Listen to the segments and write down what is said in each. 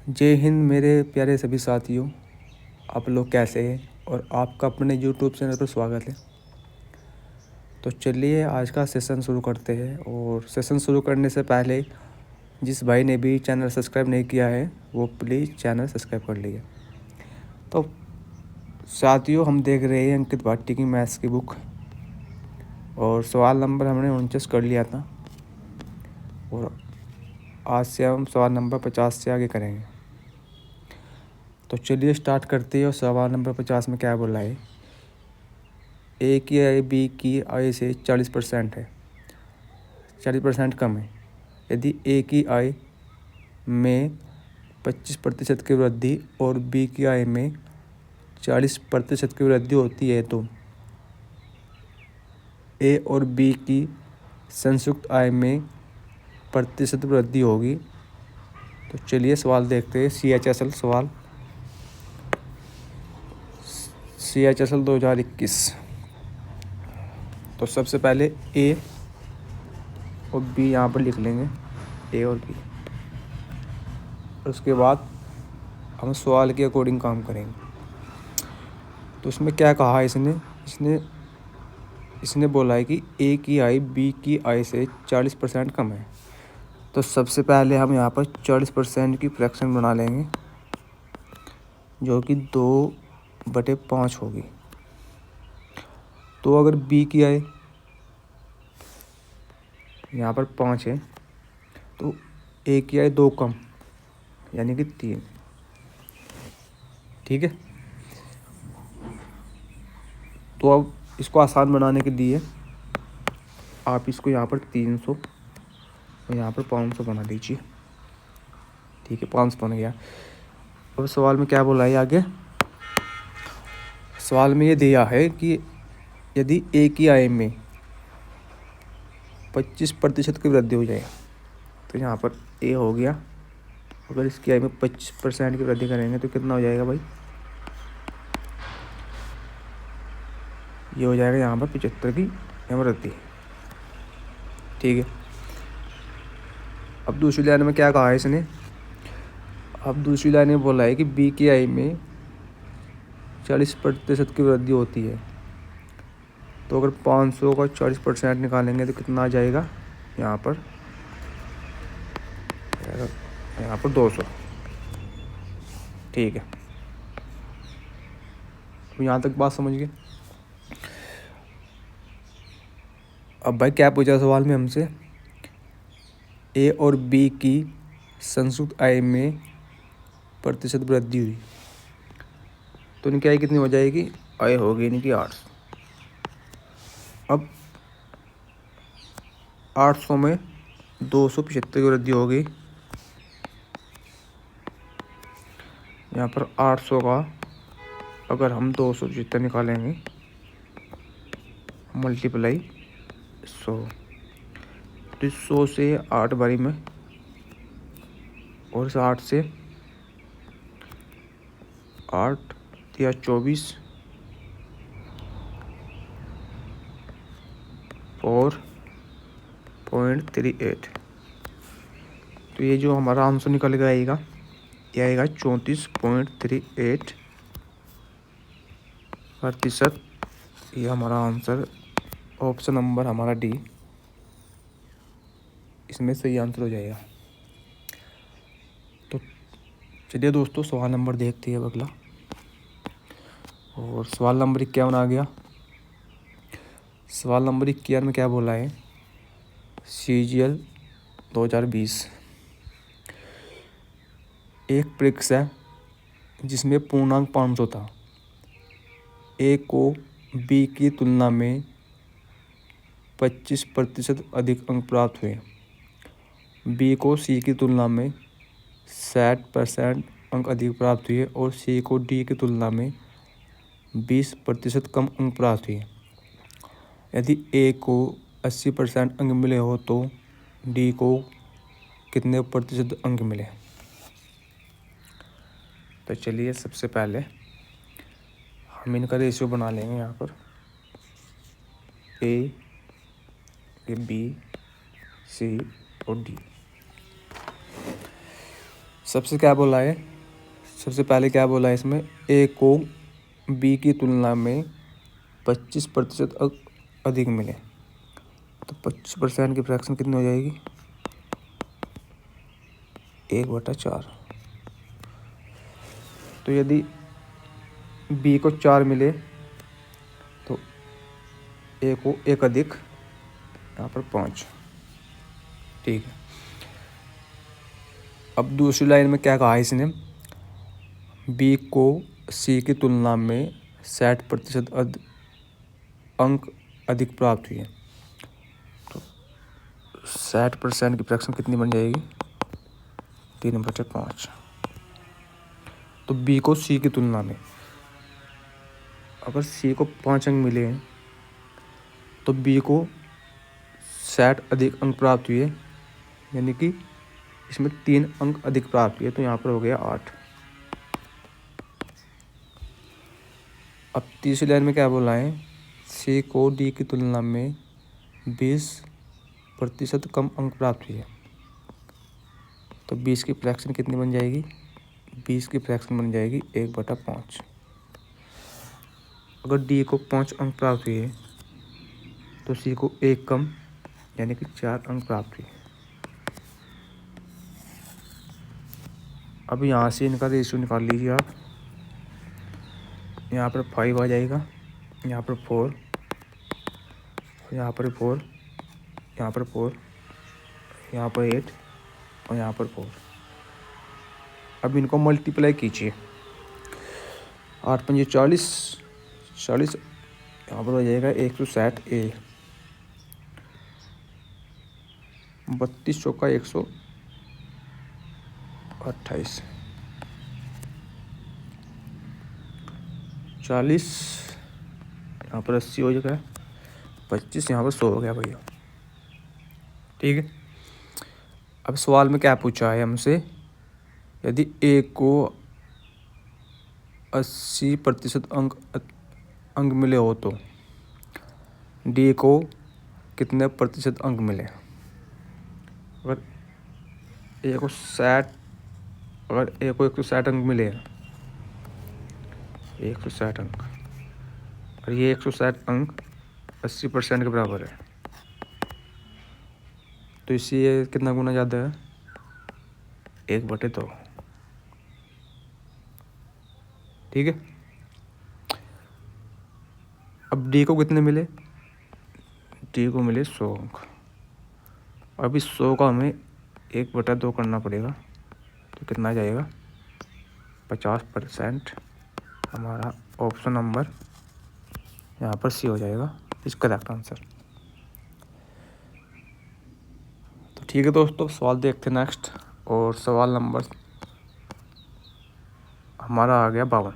जय हिंद मेरे प्यारे सभी साथियों, आप लोग कैसे हैं और आपका अपने यूट्यूब चैनल पर स्वागत है। तो चलिए आज का सेशन शुरू करते हैं। और सेशन शुरू करने से पहले जिस भाई ने भी चैनल सब्सक्राइब नहीं किया है वो प्लीज़ चैनल सब्सक्राइब कर लीजिए। तो साथियों, हम देख रहे हैं अंकित भाटी की मैथ्स की बुक और सवाल नंबर हमने 49 कर लिया था और आज से हम सवाल नंबर 50 से आगे करेंगे। तो चलिए स्टार्ट करते हैं। और सवाल नंबर 50 में क्या बोला है, ए की आय बी की आय से 40% है, 40% कम है। यदि ए की आय में 25% की वृद्धि और बी की आय में 40% की वृद्धि होती है तो ए और बी की संयुक्त आय में प्रतिशत वृद्धि होगी। तो चलिए सवाल देखते हैं। CHSL सवाल, CHSL 2021। तो सबसे पहले ए और बी यहाँ पर लिख लेंगे, ए और बी। उसके बाद हम सवाल के अकॉर्डिंग काम करेंगे। तो इसमें क्या कहा है इसने बोला है कि ए की आय बी की आय से 40% कम है। तो सबसे पहले हम यहाँ पर 40% की फ्रैक्शन बना लेंगे जो कि 2/5 होगी। तो अगर बी की आय यहाँ पर 5 है तो ए की आय 2 कम यानी कि 3। ठीक है। तो अब इसको आसान बनाने के लिए आप इसको यहाँ पर 300 और यहाँ पर 500 बना दीजिए। ठीक है, 500 बन गया। अब सवाल में क्या बोला है आगे, सवाल में ये दिया है कि यदि ए की आय में 25% की वृद्धि हो जाए तो यहाँ पर ए हो गया। अगर इसकी आय में 25% की वृद्धि करेंगे तो कितना हो जाएगा भाई, ये हो जाएगा यहाँ पर 75 की वृद्धि। ठीक है। अब दूसरी लाइन में क्या कहा है इसने, अब दूसरी लाइन में बोला है कि बी की आय में 40% की वृद्धि होती है। तो अगर 500 का 40% निकालेंगे तो कितना आ जाएगा, यहाँ पर 200। ठीक है, अब यहाँ तक बात समझ गए। अब भाई क्या पूछा सवाल में हमसे, ए और बी की संयुक्त आय में प्रतिशत वृद्धि हुई तो इनकी आय कितनी हो जाएगी, आय होगी इनकी 800। अब 800 में 275 की वृद्धि होगी। यहाँ पर 800 का अगर हम 275 निकालेंगे मल्टीप्लाई 100 तो 100 से 8 बारी में और इस 8 से 8 या 24 4.38। तो ये जो हमारा आंसर निकल के आएगा ये आएगा 34.38%। ये हमारा आंसर ऑप्शन नंबर हमारा डी इसमें सही आंसर हो जाएगा। तो चलिए दोस्तों सवाल नंबर देखते हैं अब अगला। और सवाल नंबर 51 आ गया। सवाल नंबर 51 में क्या बोला है, CGL 2020 एक परीक्षा जिसमें पूर्णांक 500 था, ए को बी की तुलना में 25% अधिक अंक प्राप्त हुए, बी को सी की तुलना में 60% अंक अधिक प्राप्त हुए और सी को डी की तुलना में 20% कम अंक प्राप्त हुए। यदि ए को 80% अंक मिले हो तो डी को कितने प्रतिशत अंक मिले। तो चलिए सबसे पहले हम इनका रेशियो बना लेंगे। यहाँ पर ए, बी, सी और डी। सबसे पहले क्या बोला है इसमें, ए को बी की तुलना में 25% अधिक मिले। तो 25% की फ्रैक्शन कितनी हो जाएगी, 1/4। तो यदि बी को 4 मिले तो ए को 1 अधिक यहाँ पर 5। ठीक है। अब दूसरी लाइन में क्या कहा है इसने, बी को सी की तुलना में 60% अंक अधिक प्राप्त हुए। तो 60% की फ्रैक्शन कितनी बन जाएगी, 3/5। तो बी को सी की तुलना में, अगर सी को 5 अंक मिले हैं तो बी को 60 अधिक अंक प्राप्त हुए, यानी कि इसमें 3 अंक अधिक प्राप्त हुए। तो यहाँ पर हो गया 8। अब तीसरी लाइन में क्या बोला है, सी को डी की तुलना में 20% कम अंक प्राप्त हुए। तो 20 की फ्रैक्शन कितनी बन जाएगी, 20 की फ्रैक्शन बन जाएगी 1/5। अगर डी को 5 अंक प्राप्त हुए तो सी को 1 कम, यानी कि 4 अंक प्राप्त हुए। अब यहाँ से इनका रेशियो निकाल लीजिए आप। यहाँ पर 5 आ जाएगा, यहाँ पर 4, यहाँ पर 4, यहाँ पर 4, यहाँ पर 8 और यहाँ पर 4। अब इनको मल्टीप्लाई कीजिए, 8 पंजे 40, 40, यहाँ पर हो जाएगा 160 ए, 32 चौका 128, 40, यहाँ पर 80 हो जाएगा, 25, यहाँ पर 100 हो गया भैया। ठीक है। अब सवाल में क्या पूछा है हमसे, यदि ए को 80% अंक मिले हो तो डी को कितने प्रतिशत अंक मिले। अगर ए को 160 अंक मिले, 160 अंक, और ये 160 अंक 80% के बराबर है, तो इससे ये कितना गुना ज़्यादा है, 1/2। ठीक है। अब डी को कितने मिले, डी को मिले 100 अंक। अब इस 100 का हमें 1/2 करना पड़ेगा, तो कितना जाएगा, 50%। हमारा ऑप्शन नंबर यहाँ पर सी हो जाएगा इसका करेक्ट आंसर। तो ठीक है दोस्तों, सवाल देखते हैं नेक्स्ट। और सवाल नंबर हमारा आ गया 52।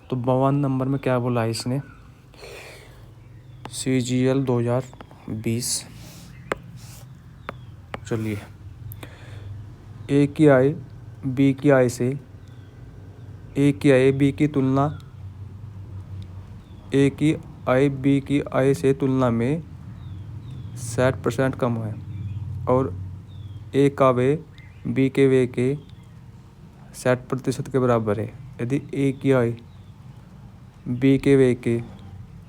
तो 52 नंबर में क्या बोला है इसने, CGL 2020। चलिए, ए की आय बी की आय से, ए की आय बी की तुलना, ए की आय बी की आय से तुलना में 60% कम है, और ए का व्यय बी के व्यय के 60% के बराबर है। यदि ए की आय बी के व्यय के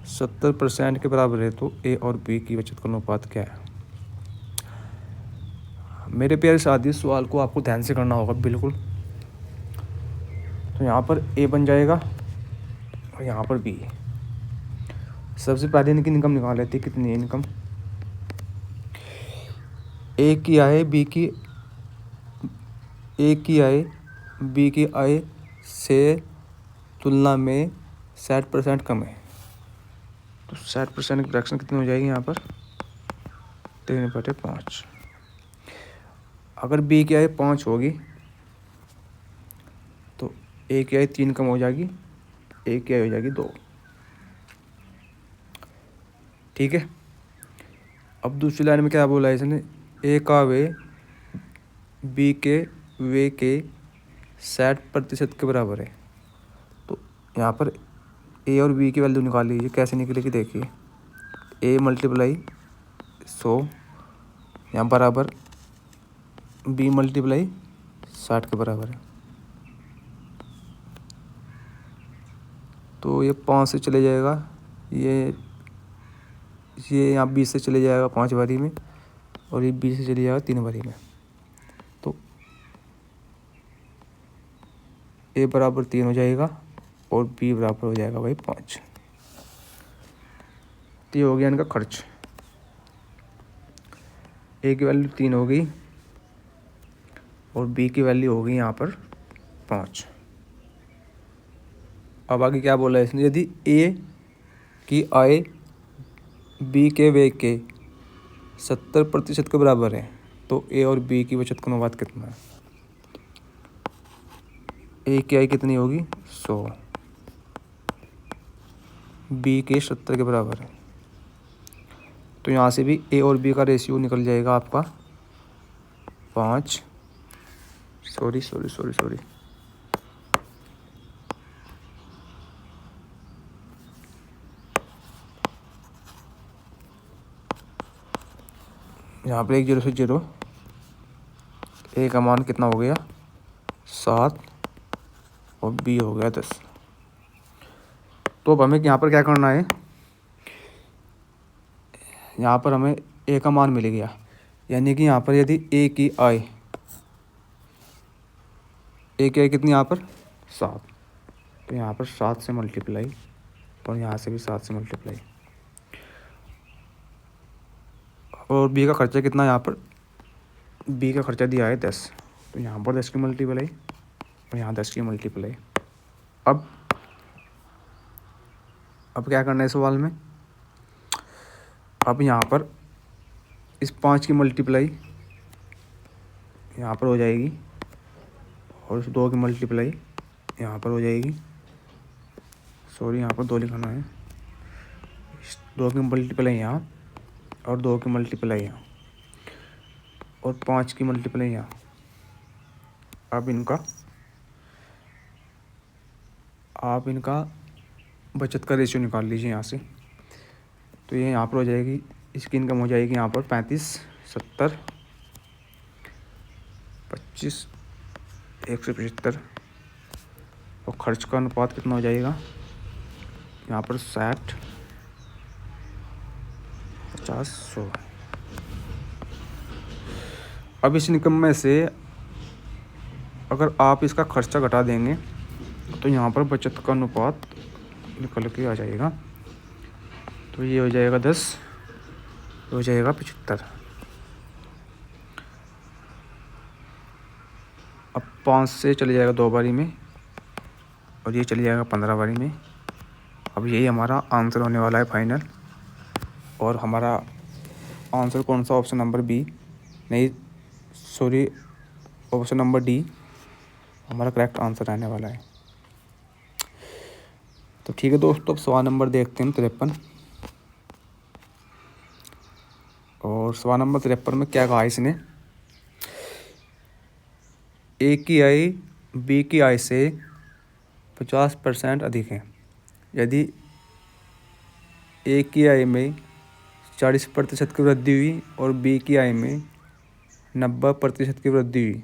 70% के बराबर है तो ए और बी की बचत का अनुपात क्या है। मेरे प्यारे साथी, सवाल को आपको ध्यान से करना होगा बिल्कुल। तो यहाँ पर ए बन जाएगा और यहाँ पर बी। सबसे पहले इनकी इनकम निकाल लेते हैं, कितनी है इनकम। ए की आय बी की आय से तुलना में 60% कम है। तो 60% की फ्रैक्शन कितनी हो जाएगी यहाँ पर, 3/5। अगर बी की आय 5 होगी तो ए की आय 3 कम हो जाएगी, ए की आय हो जाएगी 2। ठीक है। अब दूसरी लाइन में क्या बोला है इसने, ए का व्यय बी के व्यय के 60% के बराबर है। तो यहाँ पर ए और बी की वैल्यू निकाल लीजिए, कैसे निकलेगी देखिए। ए मल्टीप्लाई 100 यहाँ बराबर बी मल्टीप्लाई 60 के बराबर है। तो ये 5 से चले जाएगा, ये यहाँ 20 से चले जाएगा 5 बारी में, और ये 20 से चले जाएगा 3 बारी में। तो ए बराबर 3 हो जाएगा और बी बराबर हो जाएगा भाई 5। तो ये हो गया इनका खर्च। ए की वैल्यू 3 हो गई और बी की वैल्यू हो गई यहाँ पर 5। अब आगे क्या बोला है इसने, यदि ए की आय बी के व्यय के 70% के बराबर है तो ए और बी की बचत का अनुपात कितना है। ए की आय कितनी होगी 100, बी के 70 के बराबर है। तो यहाँ से भी ए और बी का रेशियो निकल जाएगा आपका 5, सॉरी यहाँ पर 1 0 से 0, ए का मान कितना हो गया 7 और बी हो गया 10। तो अब हमें यहाँ पर क्या करना है, यहाँ पर हमें ए का मान मिल गया, यानी कि यहाँ पर यदि ए की आय कितनी यहाँ पर 7, तो यहाँ पर 7 से मल्टीप्लाई और यहाँ से भी 7 से मल्टीप्लाई। और बी का खर्चा कितना, यहाँ पर बी का खर्चा दिया है 10, तो यहाँ पर 10 की मल्टीप्लाई और यहाँ 10 की मल्टीप्लाई। अब क्या करना है सवाल में, अब यहाँ पर इस 5 की मल्टीप्लाई यहाँ पर हो जाएगी और इस 2 की मल्टीप्लाई यहाँ पर हो जाएगी। सॉरी, यहाँ पर 2 लिखना है, इस 2 की मल्टीप्लाई यहाँ और 2 की मल्टीप्लाई यहाँ और 5 की मल्टीप्लाई यहाँ। अब इनका बचत का रेशियो निकाल लीजिए यहाँ से। तो ये यहाँ पर हो जाएगी, इसकी इनकम हो जाएगी यहाँ पर 35, 70, 25, 175 और खर्च का अनुपात कितना हो जाएगा यहाँ पर 60, 50, 100। अब इस इनकम में से अगर आप इसका खर्चा घटा देंगे तो यहाँ पर बचत का अनुपात निकल के आ जाएगा। तो ये हो जाएगा 10, हो जाएगा 75। अब 5 से चले जाएगा 2 बारी में और ये चले जाएगा 15 बारी में। अब यही हमारा आंसर होने वाला है फाइनल। और हमारा आंसर कौन सा, ऑप्शन नंबर बी, नहीं सॉरी, ऑप्शन नंबर डी हमारा करेक्ट आंसर रहने वाला है। तो ठीक है दोस्तों, अब सवाल नंबर देखते हैं 53। और सवाल नंबर 53 में क्या कहा इसने, ए की आय बी की आय से 50% अधिक है। यदि ए की आय में 40% की वृद्धि हुई और बी की आय में 90% की वृद्धि हुई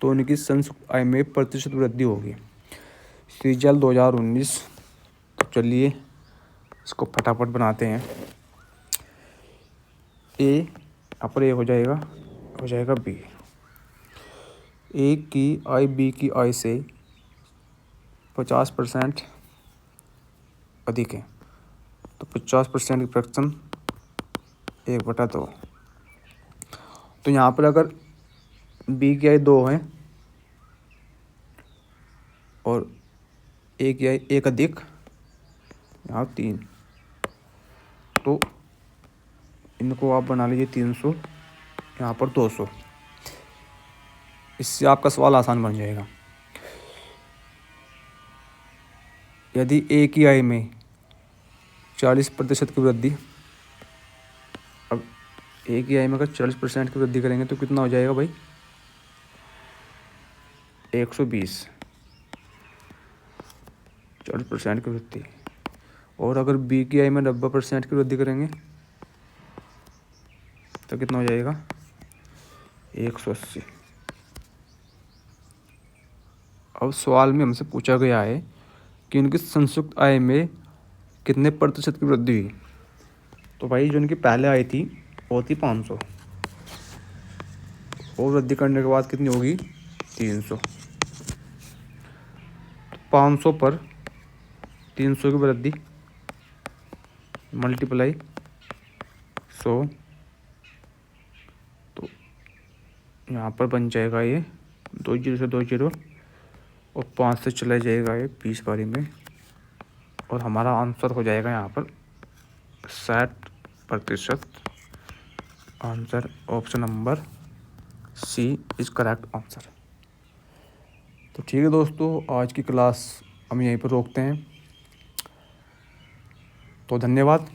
तो उनकी संयुक्त आय में प्रतिशत वृद्धि होगी। सीजल 2019। तो चलिए इसको फटाफट बनाते हैं। ए अपर ए हो जाएगा बी। ए की आय बी की आय से 50% अधिक है, तो 50% की फ्रैक्शन 1/2। तो यहाँ पर अगर बी की आय 2 है और ए की आय 1 अधिक यहाँ 3, तो इनको आप बना लीजिए 300, यहाँ पर 200। इससे आपका सवाल आसान बन जाएगा। यदि ए की आय में 40% की वृद्धि, अब ए की आय में अगर 40% की वृद्धि करेंगे तो कितना हो जाएगा भाई 120, 40% की वृद्धि। और अगर बी की आय में 90% की वृद्धि करेंगे तो कितना हो जाएगा 180। अब सवाल में हमसे पूछा गया है कि उनकी संयुक्त आय में कितने प्रतिशत की वृद्धि हुई। तो भाई जो उनकी पहले आय थी वो थी 500, और वृद्धि करने के बाद कितनी होगी 300। तो 500 पर 300 की वृद्धि मल्टीप्लाई 100, तो यहाँ पर बन जाएगा ये 2 जीरो से 2 जीरो, और 5 से चला जाएगा ये 20 बारी में, और हमारा आंसर हो जाएगा यहाँ पर 60%। Answer option number C is correct answer. तो ठीक है दोस्तों, आज की क्लास हम यहीं पर रोकते हैं। तो धन्यवाद।